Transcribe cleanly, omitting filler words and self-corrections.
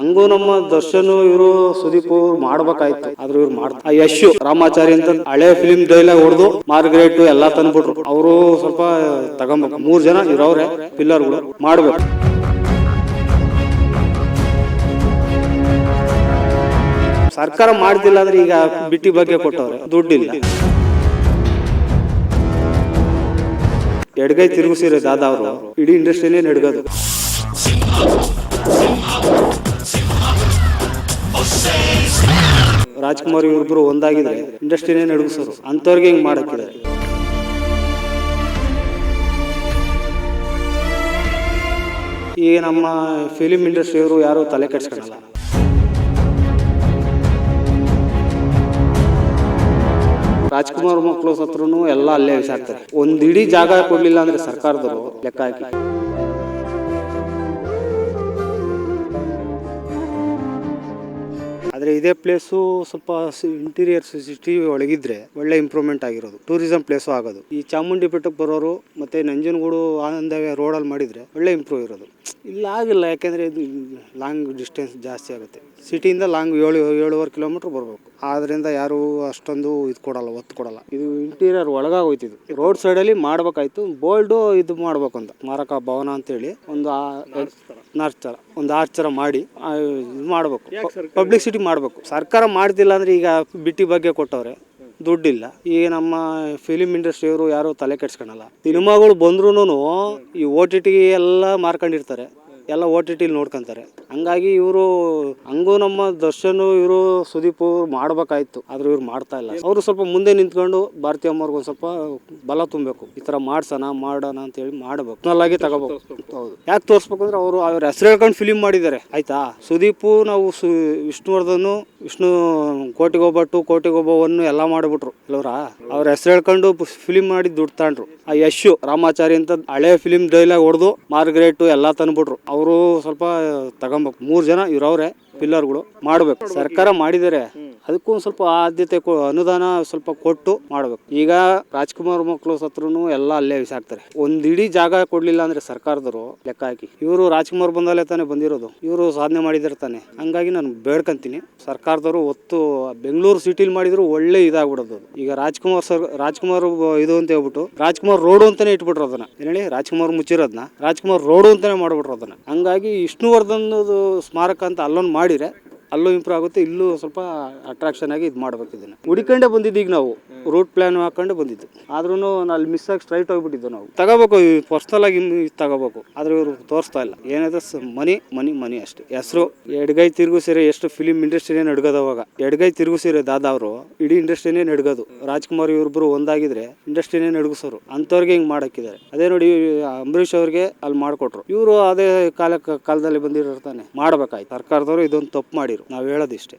ಹಂಗೂ ನಮ್ಮ ದರ್ಶನ್ ಇವರು ಸುದೀಪ್ ಅವ್ರು ಮಾಡ್ಬೇಕಾಯ್ತು, ಆದ್ರೆ ಇವ್ರು ಮಾಡ್ತಾರೆ. ಯಶ್ ರಾಮಾಚಾರಿ ಅಂತ ಹಳೆ ಫಿಲಿಂ ಡೈಲಾಗ್ ಹೊಡೆದು ಮಾರ್ಗ್ರೇಟ್ ಎಲ್ಲಾ ತಂದ್ಬಿಟ್ರು. ಅವರು ಸ್ವಲ್ಪ ತಗೊಂಬೇಕು. 3 ಜನ ಇವ್ರವ್ರೆ ಪಿಲ್ಲರ್ಗಳು ಮಾಡ್ಬೇಕು. ಸರ್ಕಾರ ಮಾಡ್ತಿಲ್ಲ ಅಂದ್ರೆ ಈಗ ಬಿಟ್ಟಿ ಬಗ್ಗೆ ಕೊಟ್ಟವ್ರೆ, ದುಡ್ಡಿಲ್ಲ. ಎಡಗೈ ತಿರುಗಿಸಿರೋ ದಾದಾ ಅವರು ಇಡೀ ಇಂಡಸ್ಟ್ರಿನೇ ನಡ್ಗೋದು. ರಾಜ್ಕುಮಾರ್ ಇವ್ರಿಬ್ರು ಒಂದಾಗಿದ್ರೆ ಇಂಡಸ್ಟ್ರಿನೇ ನಡುಗಿಸೋರು. ಅಂತವ್ರಿಗೆ ಹಿಂಗ್ ಮಾಡಕ್ಕಿದೆ. ಈಗ ನಮ್ಮ ಫಿಲಿಂ ಇಂಡಸ್ಟ್ರಿಯವರು ಯಾರು ತಲೆ ಕೆಡ್ಸ್ಕೊಳಲ್ಲ. ರಾಜ್ಕುಮಾರ್ ಮಕ್ಕಳು ಸತ್ರು ಎಲ್ಲ ಅಲ್ಲೇ ವಿಸಾಕ್ತಾರೆ. ಒಂದ್ ಇಡೀ ಜಾಗ ಕೊಡ್ಲಿಲ್ಲ ಅಂದ್ರೆ ಸರ್ಕಾರದವರು ಲೆಕ್ಕ ಹಾಕಿ. ಆದ್ರೆ ಇದೇ ಪ್ಲೇಸು ಸ್ವಲ್ಪ ಇಂಟೀರಿಯರ್ ಸಿಟಿ ಒಳಗಿದ್ರೆ ಒಳ್ಳೆ ಇಂಪ್ರೂವ್ಮೆಂಟ್ ಆಗಿರೋದು, ಟೂರಿಸಂ ಪ್ಲೇಸು ಆಗೋದು. ಈ ಚಾಮುಂಡಿ ಬೆಟ್ಟಕ್ಕೆ ಬರೋರು ಮತ್ತೆ ನಂಜನಗೂಡು ಆನಂದವೇ ರೋಡಲ್ಲಿ ಮಾಡಿದ್ರೆ ಒಳ್ಳೆ ಇಂಪ್ರೂವ್ ಇರೋದು. ಇಲ್ಲ ಆಗಿಲ್ಲ, ಯಾಕೆಂದ್ರೆ ಇದು ಲಾಂಗ್ ಡಿಸ್ಟೆನ್ಸ್ ಜಾಸ್ತಿ ಆಗುತ್ತೆ. ಸಿಟಿಯಿಂದ ಲಾಂಗ್ 7-7.5 ಕಿಲೋಮೀಟರ್ ಬರ್ಬೇಕು. ಆದ್ರಿಂದ ಯಾರು ಅಷ್ಟೊಂದು ಇದು ಕೊಡಲ್ಲ, ಒತ್ತು ಕೊಡಲ್ಲ. ಇದು ಇಂಟೀರಿಯರ್ ಒಳಗಾಗೋಯ್ತಿದ್ದು. ರೋಡ್ ಸೈಡಲ್ಲಿ ಮಾಡ್ಬೇಕಾಯ್ತು. ಬೋಲ್ಡು ಇದು ಮಾಡ್ಬೇಕು ಅಂತ ಸ್ಮಾರಕ ಭವನ ಅಂತೇಳಿ ಒಂದು ಆರ್ಚ್ ತರ ಮಾಡಿ ಇದು ಮಾಡ್ಬೇಕು, ಪಬ್ಲಿಸಿಟಿ ಮಾಡ್ಬೇಕು. ಸರ್ಕಾರ ಮಾಡ್ತಿಲ್ಲ ಅಂದ್ರೆ ಈಗ ಬಿಟ್ಟಿ ಬಗ್ಗೆ ಕೊಟ್ಟವ್ರೆ, ದುಡ್ಡಿಲ್ಲ. ಈಗ ನಮ್ಮ ಫಿಲಿಂ ಇಂಡಸ್ಟ್ರಿಯವರು ಯಾರು ತಲೆ ಕೆಡ್ಸ್ಕೊಳಲ್ಲ. ಸಿನಿಮಾಗಳು ಬಂದ್ರೂನು ಈ OTT ಎಲ್ಲ ಮಾರ್ಕೊಂಡಿರ್ತಾರೆ, ಎಲ್ಲ OTT ನೋಡ್ಕೊಂತಾರೆ. ಹಂಗಾಗಿ ಇವರು ಹಂಗೂ ನಮ್ಮ ದರ್ಶನ್ ಇವರು ಸುದೀಪ್ ಅವ್ರು ಮಾಡ್ಬೇಕಾಯ್ತು, ಆದ್ರೆ ಇವ್ರು ಮಾಡ್ತಾ ಇಲ್ಲ. ಅವರು ಸ್ವಲ್ಪ ಮುಂದೆ ನಿಂತ್ಕೊಂಡು ಭಾರತೀಯ ಅಮ್ಮವ್ರಿಗೆ ಒಂದು ಸ್ವಲ್ಪ ಬಲ ತುಂಬಬೇಕು. ಈ ತರ ಮಾಡೋಣ ಅಂತ ಹೇಳಿ ಮಾಡ್ಬೇಕು, ನಲ್ಲಾಗಿ ತಗೋಬೇಕು. ಹೌದು, ಯಾಕೆ ತೋರಿಸ್ಬೇಕು ಅಂದ್ರೆ ಅವ್ರ ಹೆಸರು ಹೇಳ್ಕೊಂಡು ಫಿಲಿಂ ಮಾಡಿದ್ದಾರೆ ಆಯ್ತಾ. ಸುದೀಪ್ ನಾವು ವಿಷ್ಣುವರ್ಧನ್, ವಿಷ್ಣು ಕೋಟಿಗೊಬ್ಬ ಎಲ್ಲ ಮಾಡ್ಬಿಟ್ರು ಇಲ್ಲವ್ರ. ಅವ್ರ ಹೆಸರು ಹೇಳ್ಕೊಂಡು ಫಿಲಿಂ ಮಾಡಿ ದುಡ್ಡು ತಗೊಂಡ್ರು. ಆ ಯಶ್ ರಾಮಾಚಾರಿ ಅಂತ ಹಳೆ ಫಿಲಿಂ ಡೈಲಾಗ್ ಹೊಡೆದು ಮಾರ್ಗ್ರೇಟ್ ಎಲ್ಲ ತಂದ್ಬಿಟ್ರು. ಅವರು ಸ್ವಲ್ಪ ತಗೊಂಬೇಕು. 3 ಜನ ಇವ್ರವ್ರೆ ಪಿಲ್ಲರ್ಗಳು ಮಾಡ್ಬೇಕು. ಸರ್ಕಾರ ಮಾಡಿದರೆ ಅದಕ್ಕೂ ಸ್ವಲ್ಪ ಆದ್ಯತೆ ಅನುದಾನ ಸ್ವಲ್ಪ ಕೊಟ್ಟು ಮಾಡ್ಬೇಕು. ಈಗ ರಾಜ್ಕುಮಾರ್ ಮಕ್ಕಳು ಸತ್ರು ಎಲ್ಲ ಅಲ್ಲೇ ವಿಸಾಕ್ತಾರೆ. ಒಂದ್ ಇಡೀ ಜಾಗ ಕೊಡ್ಲಿಲ್ಲ ಅಂದ್ರೆ ಸರ್ಕಾರದವರು ಲೆಕ್ಕ ಹಾಕಿ. ಇವರು ರಾಜ್ಕುಮಾರ್ ಬಂದಲ್ಲೇ ತಾನೇ ಬಂದಿರೋದು, ಇವರು ಸಾಧನೆ ಮಾಡಿದಿರ್ತಾನೆ. ಹಂಗಾಗಿ ನಾನು ಬೇಡ್ಕಂತೀನಿ ಸರ್ಕಾರದವರು ಒತ್ತು. ಬೆಂಗಳೂರು ಸಿಟಿಲಿ ಮಾಡಿದ್ರು ಒಳ್ಳೆ ಇದಾಗ್ಬಿಡೋದು. ಈಗ ರಾಜ್ಕುಮಾರ್ ಇದು ಅಂತ ಹೇಳ್ಬಿಟ್ಟು ರಾಜ್ಕುಮಾರ್ ರೋಡ್ ಅಂತಾನೆ ಇಟ್ಬಿಟ್ರು ಅದನ್ನ. ಹೇಳಿ, ರಾಜ್ಕುಮಾರ್ ಮುಚ್ಚಿರೋದನ್ನ ರಾಜ್ಕುಮಾರ್ ರೋಡ್ ಅಂತಾನೆ ಮಾಡ್ಬಿಟ್ರು ಅದನ್ನ. ಹಂಗಾಗಿ ವಿಷ್ಣುವರ್ಧನ್ ಸ್ಮಾರಕ ಅಂತ ಅಲ್ಲೊಂದು ಮಾಡಿದ್ರೆ ಅಲ್ಲೂ ಇಂಪ್ರೂವ್ ಆಗುತ್ತೆ, ಇಲ್ಲೂ ಸ್ವಲ್ಪ ಅಟ್ರಾಕ್ಷನ್ ಆಗಿ ಇದು ಮಾಡ್ಬೇಕು. ಇದನ್ನ ಹುಡುಕೊಂಡೇ ಬಂದಿದ್ದು. ಈಗ ನಾವು ರೂಟ್ ಪ್ಲಾನ್ ಹಾಕೊಂಡು ಬಂದಿದ್ದು, ಆದ್ರೂ ಅಲ್ಲಿ ಮಿಸ್ ಆಗಿ ಸ್ಟ್ರೈಟ್ ಹೋಗ್ಬಿಟ್ಟಿದ್ದು. ನಾವು ತಗೋಬೇಕು, ಪರ್ಸನಲ್ ಆಗಿ ತಗೋಬೇಕು, ಆದ್ರೆ ಇವರು ತೋರಿಸ್ತಾ ಇಲ್ಲ. ಏನಾದ್ರೆ ಮನಿ ಅಷ್ಟೇ. ಹೆಸರು ಎಡಗೈ ತಿರುಗಿಸಿರೋ ಎಷ್ಟು ಫಿಲಿಂ ಇಂಡಸ್ಟ್ರಿನೇ ನಡ್ಗೋದವಾಗ. ಎಡಗೈ ತಿರುಗಿಸಿರೋ ದಾದಾ ಅವರು ಇಡೀ ಇಂಡಸ್ಟ್ರಿನೇ ನಡ್ಗೋದು. ರಾಜ್ಕುಮಾರ್ ಇವ್ರಿಬ್ರು ಒಂದಾಗಿದ್ರೆ ಇಂಡಸ್ಟ್ರಿನೇ ನಡ್ಗಿಸೋರು. ಅಂತವ್ರಿಗೆ ಹಿಂಗ್ ಮಾಡಕ್ಕಿದ್ದಾರೆ. ಅದೇ ನೋಡಿ, ಅಂಬರೀಷ್ ಅವ್ರಿಗೆ ಅಲ್ಲಿ ಮಾಡ್ಕೊಟ್ರು. ಇವರು ಅದೇ ಕಾಲದಲ್ಲಿ ಬಂದಿರ್ತಾನೆ ಮಾಡ್ಬೇಕಾಯ್ತು. ಸರ್ಕಾರದವರು ಇದೊಂದು ತಪ್ಪು ಮಾಡಿರು. ನಾವು ಹೇಳೋದಿಷ್ಟೇ.